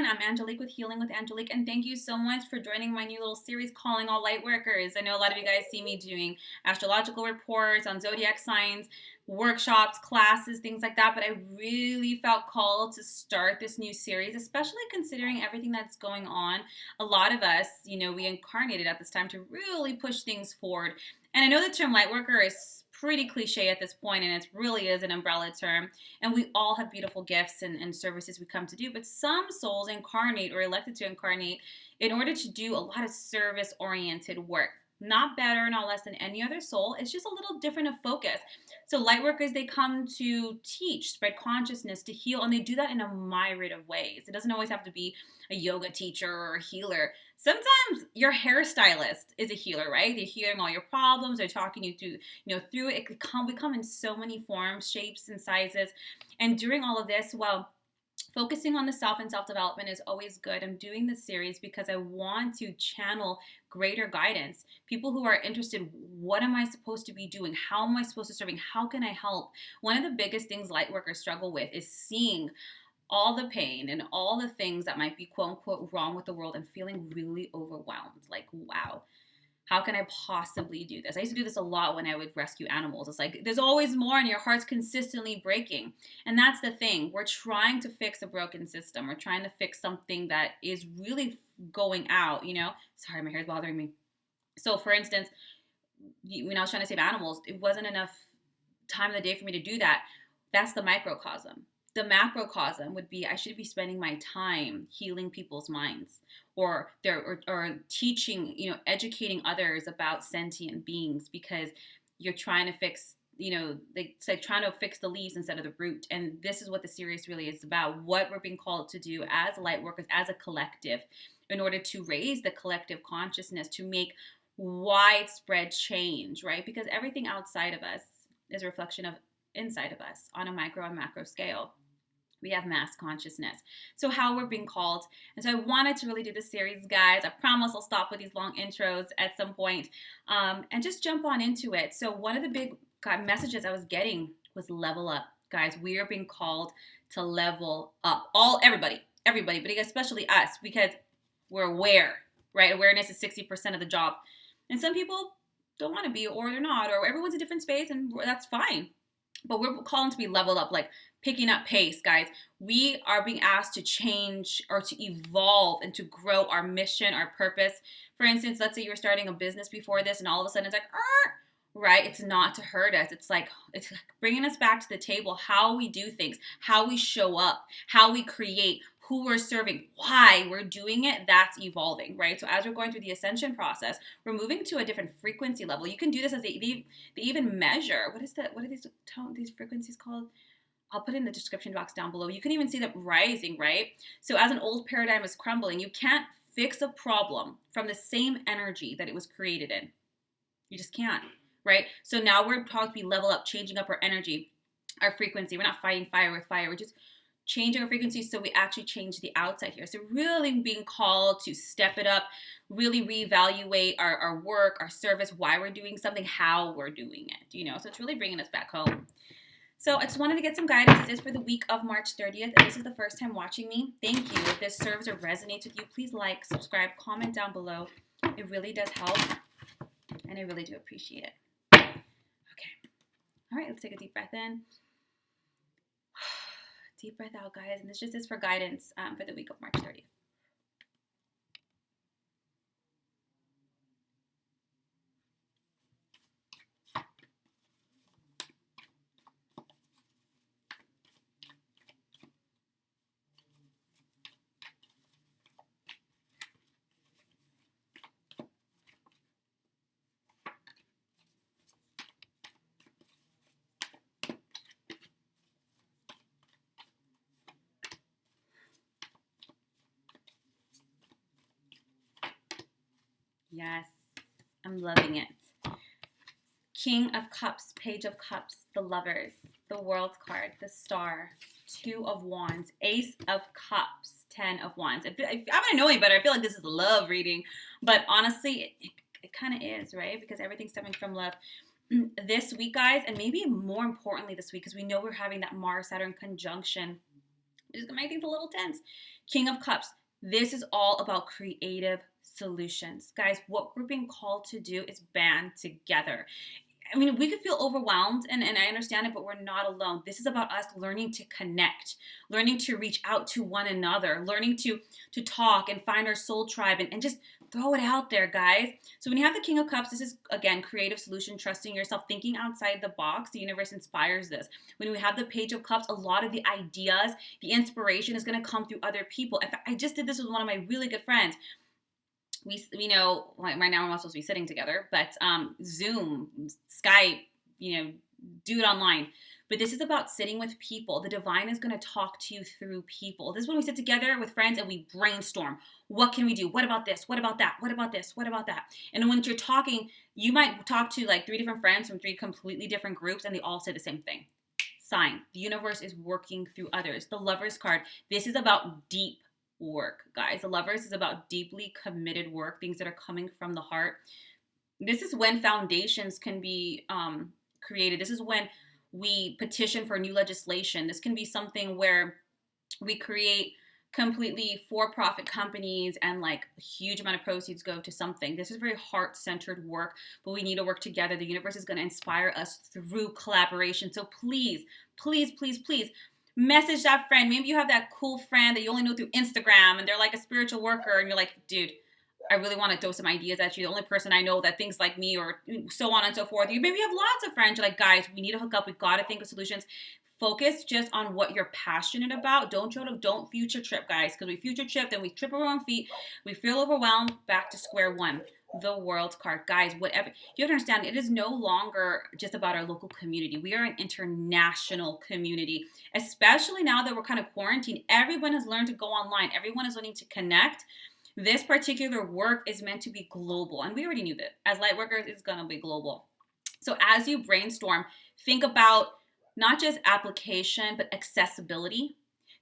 I'm Angelic with Healing with Angelic, and thank you so much for joining my new little series, Calling All Lightworkers. I know a lot of you guys see me doing astrological reports on zodiac signs, workshops, classes, things like that, but I really felt called to start this new series, especially considering everything that's going on. A lot of us, we incarnated at this time to really push things forward. And I know the term lightworker is pretty cliche at this point, and it really is an umbrella term. And we all have beautiful gifts and services we come to do, but some souls incarnate or elected to incarnate in order to do a lot of service-oriented work. Not better, not less than any other soul. It's just a little different of focus. So light workers, they come to teach, spread consciousness, to heal, and they do that in a myriad of ways. It doesn't always have to be a yoga teacher or a healer. Sometimes your hairstylist is a healer, right? They're healing all your problems. They're talking you through it. It could come in so many forms, shapes, and sizes. And during all of this, well, focusing on the self and self-development is always good. I'm doing this series because I want to channel greater guidance. People who are interested, what am I supposed to be doing? How am I supposed to serving? How can I help? One of the biggest things light workers struggle with is seeing all the pain and all the things that might be quote unquote wrong with the world and feeling really overwhelmed. Like, wow, how can I possibly do this? I used to do this a lot when I would rescue animals. It's like, there's always more and your heart's consistently breaking. And that's the thing. We're trying to fix a broken system. We're trying to fix something that is really going out, Sorry, my hair's bothering me. So for instance, when I was trying to save animals, it wasn't enough time of the day for me to do that. That's the microcosm. The macrocosm would be I should be spending my time healing people's minds or teaching, educating others about sentient beings, because you're trying to fix, it's like trying to fix the leaves instead of the root. And this is what the series really is about, what we're being called to do as light workers, as a collective, in order to raise the collective consciousness, to make widespread change, right? Because everything outside of us is a reflection of inside of us on a micro and macro scale. We have mass consciousness. So how we're being called. And so I wanted to really do this series, guys. I promise I'll stop with these long intros at some point, and just jump on into it. So one of the big messages I was getting was level up. Guys, we are being called to level up. Everybody, but especially us, because we're aware, right? Awareness is 60% of the job. And some people don't want to be, or they're not, or everyone's a different space, and that's fine. But we're calling to be leveled up, like picking up pace, guys. We are being asked to change or to evolve and to grow our mission, our purpose. For instance, let's say you were starting a business before this and all of a sudden it's like, right? It's not to hurt us. It's like bringing us back to the table, how we do things, how we show up, how we create, who we're serving, why we're doing it. That's evolving, right? So as we're going through the ascension process, we're moving to a different frequency level. You can do this as they even measure. What are these frequencies called? I'll put it in the description box down below. You can even see them rising, right? So as an old paradigm is crumbling, you can't fix a problem from the same energy that it was created in. You just can't, right? So now we're taught to be level up, changing up our energy, our frequency. We're not fighting fire with fire. We're just changing our frequency so we actually change the outside here. So really being called to step it up, really reevaluate our work, our service, why we're doing something, how we're doing it, So it's really bringing us back home. So I just wanted to get some guidance. This is for the week of March 30th. If this is the first time watching me, thank you. If this serves or resonates with you, please like, subscribe, comment down below. It really does help, and I really do appreciate it. Okay. All right, let's take a deep breath in. Deep breath out, guys. And this just is for guidance for the week of March 30th. Yes, I'm loving it. King of Cups, Page of Cups, the Lovers, the World card, the Star, Two of Wands, Ace of Cups, 10 of Wands. I'm going to know any better. I feel like this is a love reading, but honestly, it kind of is, right? Because everything's stemming from love. This week, guys, and maybe more importantly this week, because we know we're having that Mars-Saturn conjunction, Which is gonna make things a little tense. King of Cups. This is all about creative solutions. Guys, what we're being called to do is band together. I mean, we could feel overwhelmed, and I understand it, but we're not alone. This is about us learning to connect, learning to reach out to one another, learning to talk and find our soul tribe, and just throw it out there, guys. So when you have the King of Cups, this is, again, creative solution, trusting yourself, thinking outside the box. The universe inspires this. When we have the Page of Cups, a lot of the ideas, the inspiration is going to come through other people. In fact, I just did this with one of my really good friends. We know, like, right now we're not supposed to be sitting together, but Zoom, Skype, do it online. But this is about sitting with people. The divine is going to talk to you through people. This is when we sit together with friends and we brainstorm. What can we do? What about this? What about that? What about this? What about that? And when you're talking, you might talk to like 3 different friends from 3 completely different groups, and they all say the same thing. Sign. The universe is working through others. The Lovers card. This is about deep work, guys. The Lovers is about deeply committed work, things that are coming from the heart. This is when foundations can be created. This is when we petition for new legislation. This can be something where we create completely for-profit companies and like a huge amount of proceeds go to something. This is very heart-centered work, but we need to work together. The universe is going to inspire us through collaboration. So please, please, please, please message that friend. Maybe you have that cool friend that you only know through Instagram and they're like a spiritual worker and you're like, dude, I really want to throw some ideas at you. The only person I know that thinks like me, or so on and so forth. You maybe have lots of friends. You're like, guys, we need to hook up. We've got to think of solutions. Focus just on what you're passionate about. Don't future trip, guys, because we future trip, then we trip over our own feet. We feel overwhelmed. Back to square one. The World card, guys. Whatever you have to understand, it is no longer just about our local community. We are an international community, especially now that we're kind of quarantined. Everyone has learned to go online. Everyone is learning to connect. This particular work is meant to be global, and we already knew that. As light workers, it's going to be global. So as you brainstorm, think about not just application, but accessibility.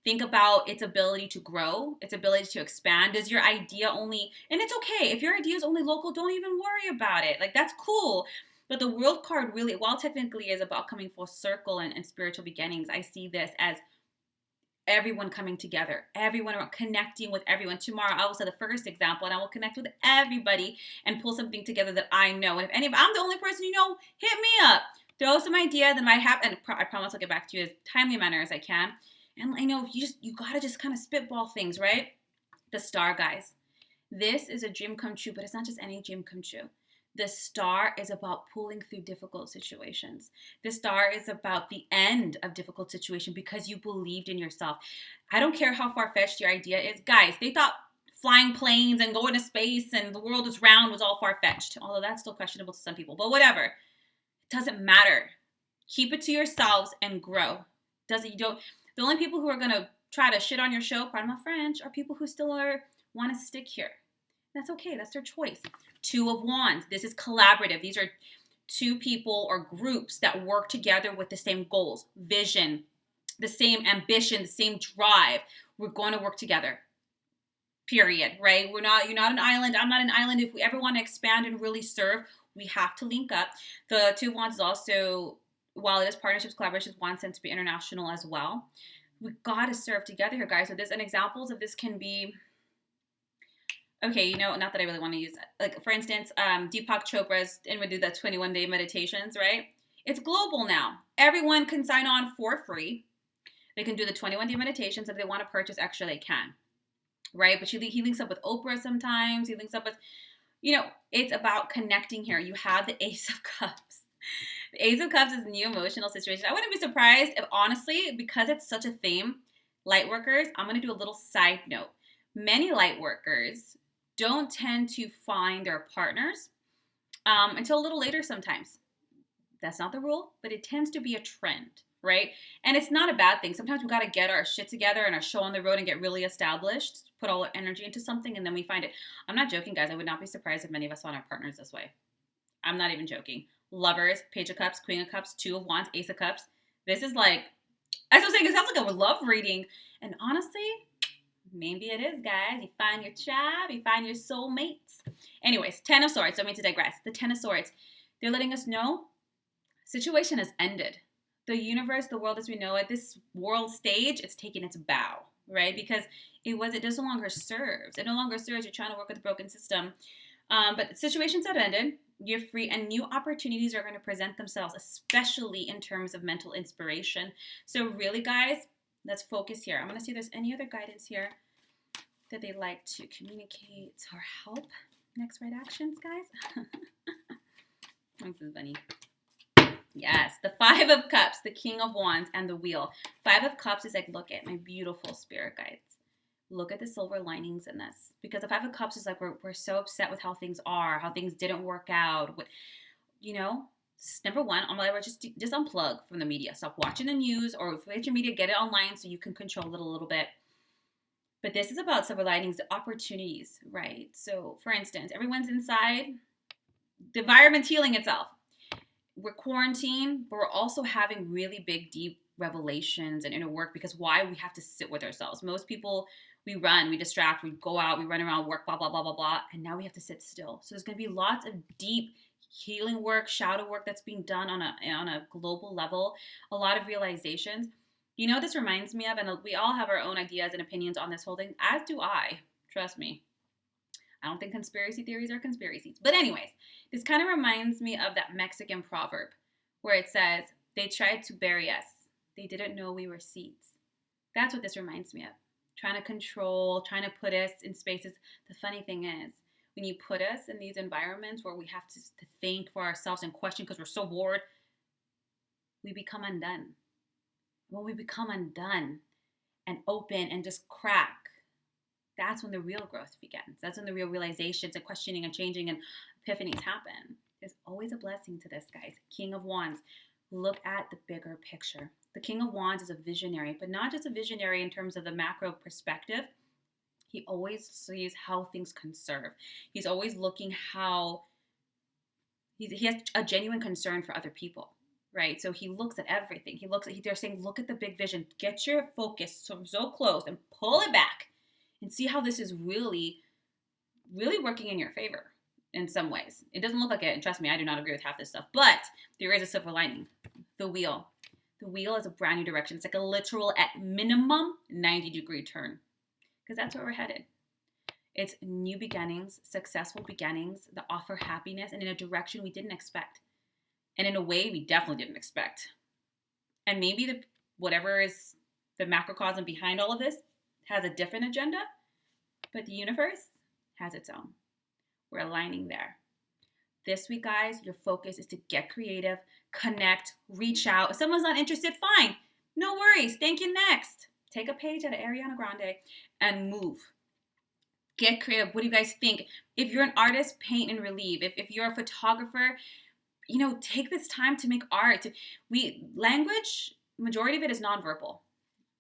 Think about its ability to grow, its ability to expand. Does your idea only, and it's okay, if your idea is only local, don't even worry about it. Like, that's cool. But the World card really, while technically is about coming full circle and spiritual beginnings, I see this as everyone coming together, everyone connecting with everyone. Tomorrow, I will say the first example, and I will connect with everybody and pull something together that I know. And if I'm the only person you know, hit me up. Throw some ideas that might happen, and I promise I'll get back to you as timely manner as I can. And I know you gotta just kind of spitball things, right? The Star, guys. This is a dream come true, but it's not just any dream come true. The Star is about pulling through difficult situations. The Star is about the end of difficult situation because you believed in yourself. I don't care how far-fetched your idea is. Guys, they thought flying planes and going to space and the world is round was all far-fetched, although that's still questionable to some people, but whatever. It doesn't matter. Keep it to yourselves and grow. The only people who are going to try to shit on your show, pardon my French, are people who still want to stick here. That's okay. That's their choice. 2 of Wands. This is collaborative. These are 2 people or groups that work together with the same goals, vision, the same ambition, the same drive. We're going to work together. Period. Right? You're not an island. I'm not an island. If we ever want to expand and really serve, we have to link up. The 2 of Wands is also, while it is partnerships, collaborations, wants them to be international as well. We got to serve together here, guys. So this, and examples of this can be, okay, not that I really want to use it. Like, for instance, Deepak Chopra's, and we do the 21-day meditations, right? It's global now. Everyone can sign on for free. They can do the 21-day meditations. If they want to purchase extra, they can, right? But he links up with Oprah sometimes. He links up with, it's about connecting here. You have the Ace of Cups. The Ace of Cups is a new emotional situation. I wouldn't be surprised if, honestly, because it's such a theme, light workers, I'm going to do a little side note. Many light workers don't tend to find their partners until a little later sometimes. That's not the rule, but it tends to be a trend, right? And it's not a bad thing. Sometimes we got to get our shit together and our show on the road and get really established, put all our energy into something, and then we find it. I'm not joking, guys. I would not be surprised if many of us found our partners this way. I'm not even joking. Lovers, Page of Cups, Queen of Cups, 2 of Wands, Ace of Cups. This is like, as I was saying, it sounds like a love reading. And honestly, maybe it is, guys. You find your tribe, you find your soulmates. Anyways, 10 of Swords. Don't mean to digress. The 10 of Swords. They're letting us know situation has ended. the universe, the world as we know it, this world stage, it's taking its bow, right? Because it no longer serves. It no longer serves. You're trying to work with a broken system. But situations have ended. You're free, and new opportunities are going to present themselves, especially in terms of mental inspiration. So really, guys, let's focus here. I'm going to see if there's any other guidance here that they'd like to communicate or help. Next right actions, guys. This is funny. Yes, the Five of Cups, the King of Wands, and the Wheel. Five of Cups is like, look at my beautiful spirit guides. Look at the silver linings in this. Because the Five of Cups is like, we're so upset with how things are, how things didn't work out. You know, number one, I'm like, just unplug from the media. Stop watching the news, or if you get your media, get it online so you can control it a little bit. But this is about silver linings, the opportunities, right? So, for instance, everyone's inside. The environment's healing itself. We're quarantined, but we're also having really big, deep revelations and inner work, because why? We have to sit with ourselves. Most people, we run, we distract, we go out, we run around, work, blah, blah, blah, blah, blah, and now we have to sit still. So there's going to be lots of deep healing work, shadow work that's being done on a global level, a lot of realizations. You know, this reminds me of, and we all have our own ideas and opinions on this whole thing, as do I, trust me. I don't think conspiracy theories are conspiracies. But anyways, this kind of reminds me of that Mexican proverb where it says, they tried to bury us. They didn't know we were seeds. That's what this reminds me of. Trying to control, trying to put us in spaces. The funny thing is, when you put us in these environments where we have to think for ourselves and question because we're so bored, we become undone. When we become undone and open and just crack, that's when the real growth begins. That's when the real realizations and questioning and changing and epiphanies happen. There's always a blessing to this, guys. King of Wands. Look at the bigger picture. The King of Wands is a visionary, but not just a visionary in terms of the macro perspective. He always sees how things can serve. He's always looking how he has a genuine concern for other people, right? So he looks at everything. They're saying, look at the big vision. Get your focus so close and pull it back and see how this is really, really working in your favor in some ways. It doesn't look like it, and trust me, I do not agree with half this stuff, but there is a silver lining. The Wheel. The Wheel is a brand new direction. It's like a literal, at minimum, 90-degree turn, because that's where we're headed. It's new beginnings, successful beginnings that offer happiness, and in a direction we didn't expect, and in a way we definitely didn't expect. And maybe whatever is the macrocosm behind all of this has a different agenda, but the universe has its own. We're aligning there. This week, guys, your focus is to get creative, connect, reach out. If someone's not interested, fine. No worries. Thank you. Next. Take a page out of Ariana Grande and move. Get creative. What do you guys think? If you're an artist, paint and relieve. If you're a photographer, take this time to make art. Language, majority of it is nonverbal.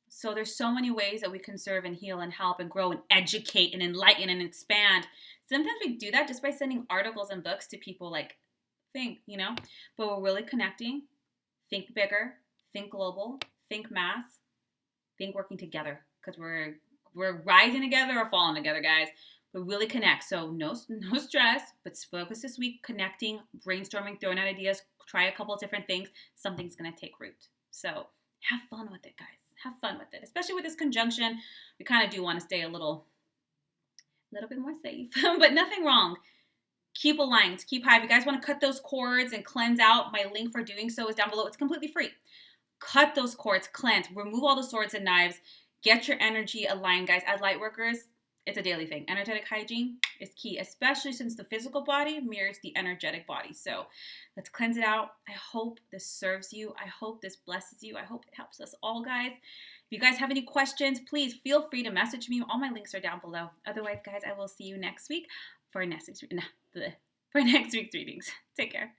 So there's so many ways that we can serve and heal and help and grow and educate and enlighten and expand. Sometimes we do that just by sending articles and books to people, like, think, but we're really connecting. Think bigger, think global, think mass, think working together, because we're rising together or falling together, guys. But really connect. So no stress, but focus this week, connecting, brainstorming, throwing out ideas, try a couple of different things. Something's going to take root. So have fun with it, guys. Have fun with it, especially with this conjunction. We kind of do want to stay a little bit more safe, but nothing wrong. Keep aligned, keep high. If you guys want to cut those cords and cleanse out, my link for doing so is down below. It's completely free. Cut those cords, cleanse, remove all the swords and knives, get your energy aligned, guys. As light workers, it's a daily thing. Energetic hygiene is key, especially since the physical body mirrors the energetic body. So let's cleanse it out. I hope this serves you. I hope this blesses you. I hope it helps us all, guys. If you guys have any questions, please feel free to message me. All my links are down below. Otherwise, guys, I will see you next week for next week's readings. Take care.